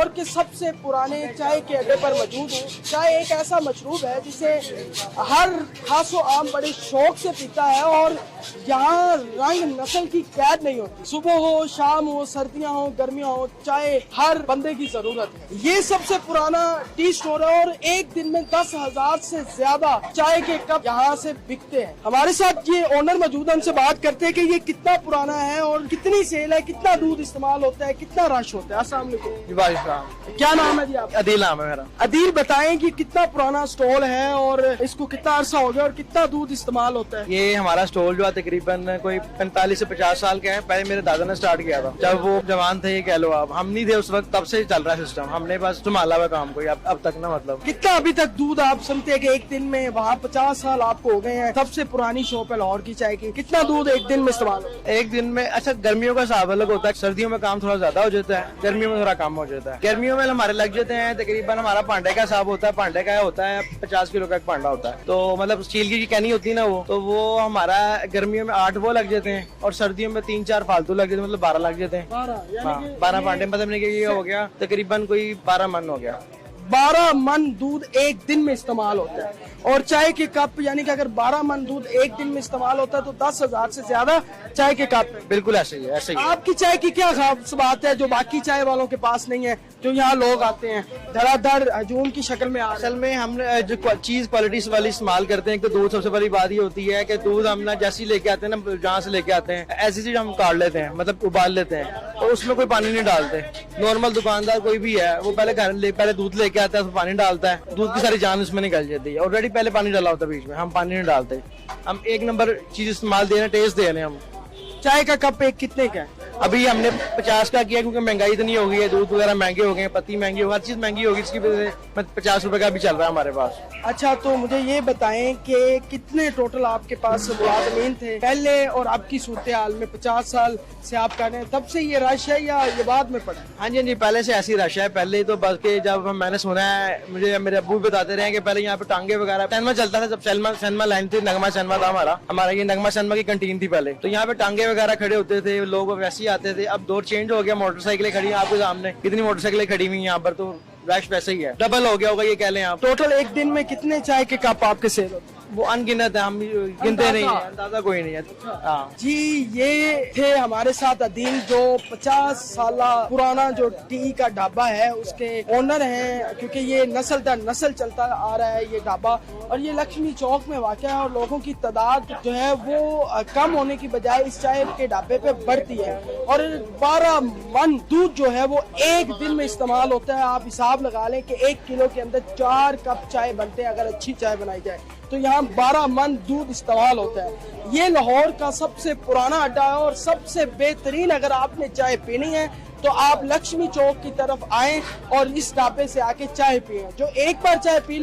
लाहौर के सबसे पुराने चाय के अड्डे पर मौजूद हूँ। चाय एक ऐसा मशरूब है जिसे हर खासो आम बड़े शौक से पीता है और यहाँ रंग नस्ल की कैद नहीं होती। सुबह हो, शाम हो, सर्दियाँ हो, गर्मियाँ हो, चाय हर बंदे की जरूरत है। ये सबसे पुराना टी स्टोर है और एक दिन में 10,000 से ज्यादा चाय के कप यहाँ से बिकते हैं। हमारे साथ ये ओनर मौजूद है, उनसे बात करते हैं कि ये कितना पुराना है और कितनी सेल है, कितना दूध इस्तेमाल होता है, कितना रश होता है। अस्सलाम वालेकुम। क्या नाम है जी आप? अदील नाम है मेरा। अदील, बताएं कि कितना पुराना स्टॉल है और इसको कितना अरसा हो गया और कितना दूध इस्तेमाल होता है? ये हमारा स्टॉल जो है तकरीबन कोई 45 से 50 साल का है। पहले मेरे दादा ने स्टार्ट किया था जब वो जवान थे, ये कह लो आप। हम नहीं थे उस वक्त, तब से चल रहा है सिस्टम। हमने बस संभाला हुआ काम कोई अब तक ना, मतलब। कितना अभी तक दूध आप समझते हैं कि एक दिन में, वहाँ 50 साल आपको हो गए हैं, सबसे पुरानी शॉप है लाहौर की चाय की, कितना दूध एक दिन में इस्तेमाल होता है? एक दिन में, अच्छा गर्मियों का हिसाब अलग होता है। सर्दियों में काम थोड़ा ज्यादा हो जाता है, गर्मियों में थोड़ा कम हो जाता है। गर्मियों में हमारे लग जाते हैं तकरीबन, हमारा पांडे का हिसाब होता है, पांडे का होता है 50 किलो का एक पांडा होता है। तो मतलब स्टील की कैनी होती है ना वो, तो वो हमारा गर्मियों में 8 वो लग जाते हैं और सर्दियों में 3-4 फालतू लग जाते हैं, मतलब 12 लग जाते हैं। 12 पांडे, मतलब ये हो गया तकरीबन कोई 12 मन हो गया। 12 मन दूध एक दिन में इस्तेमाल होता है और चाय के कप, यानी कि अगर 12 मन दूध एक दिन में इस्तेमाल होता है तो 10,000 से ज्यादा चाय के कप। बिल्कुल ऐसे ही है, ऐसे ही। आपकी चाय की क्या खास बात है जो बाकी चाय वालों के पास नहीं है, जो यहाँ लोग आते हैं धड़ाधड़ हजूम की शक्ल में? असल में हम जो चीज क्वालिटी वाली इस्तेमाल करते हैं, तो दूध सबसे बड़ी बात ये होती है कि दूध हम ना जैसे लेके आते हैं ना, जहाँ से लेके आते हैं ऐसी चीज हम काट लेते हैं, मतलब उबाल लेते हैं और उसमें कोई पानी नहीं डालते। नॉर्मल दुकानदार कोई भी है वो पहले दूध लेके आता है, पानी डालता है, दूध की सारी जान उसमें निकल जाती है। ऑलरेडी पहले पानी डाला होता है बीच में, हम पानी नहीं डालते। हम एक नंबर चीज इस्तेमाल दे रहे हैं, टेस्ट दे रहे हैं हम। चाय का कप एक कितने का है? अभी हमने 50 का किया क्योंकि महंगाई इतनी हो गई है, दूध वगैरह महंगे हो गए, पत्ती महंगी हो, हर चीज महंगी होगी, इसकी वजह से 50 रुपए का भी चल रहा है हमारे पास। अच्छा, तो मुझे ये बताएं कि कितने टोटल आपके पास मुलाजमीन थे पहले और अब की सूरत हाल में? 50 साल से आप कर रहे हैं, तब से ये रश है या ये बाद में पड़ा? हाँ जी, पहले से ऐसी रश है। पहले तो बस के जब मैंने सुना है, मुझे मेरे अब्बू बताते रहे कि पहले यहाँ पे टांगे वगैरह सिनेमा चलता था, जब सिनेमा लाइन थी, नगमा सिनेमा था हमारा ये नगमा सिनेमा की कंटीन थी पहले, तो यहाँ पे टांगे वगैरह खड़े होते थे, लोग वैसे ही आते थे। अब दौर चेंज हो गया, मोटरसाइकिलें खड़ी हैं आपके सामने, कितनी मोटरसाइकिलें खड़ी हुई यहाँ पर, तो रश वैसे ही है, डबल हो गया होगा ये कह लें आप। टोटल एक दिन में कितने चाय के कप आपके सेल होते हैं? वो अनगिनत है, हम गिनते नहीं है, अंदाजा कोई नहीं है। हाँ जी, ये थे हमारे साथ अदील जो 50 साल पुराना जो टी का ढाबा है उसके ओनर हैं, क्योंकि ये नस्ल दर नस्ल चलता आ रहा है ये ढाबा, और ये लक्ष्मी चौक में वाक़ है और लोगों की तादाद जो है वो कम होने की बजाय इस चाय के ढाबे पे बढ़ती है। और 12 मन दूध जो है वो एक दिन में इस्तेमाल होता है। आप हिसाब लगा लें कि 1 किलो के अंदर 4 कप चाय बनते हैं अगर अच्छी चाय बनाई जाए, तो यहाँ 12 मन दूध इस्तेमाल होता है। ये लाहौर का सबसे पुराना अड्डा है और सबसे बेहतरीन, अगर आपने चाय पीनी है तो आप लक्ष्मी चौक की तरफ आएं और इस ढाबे से आके चाय पिए। जो एक बार चाय पी ले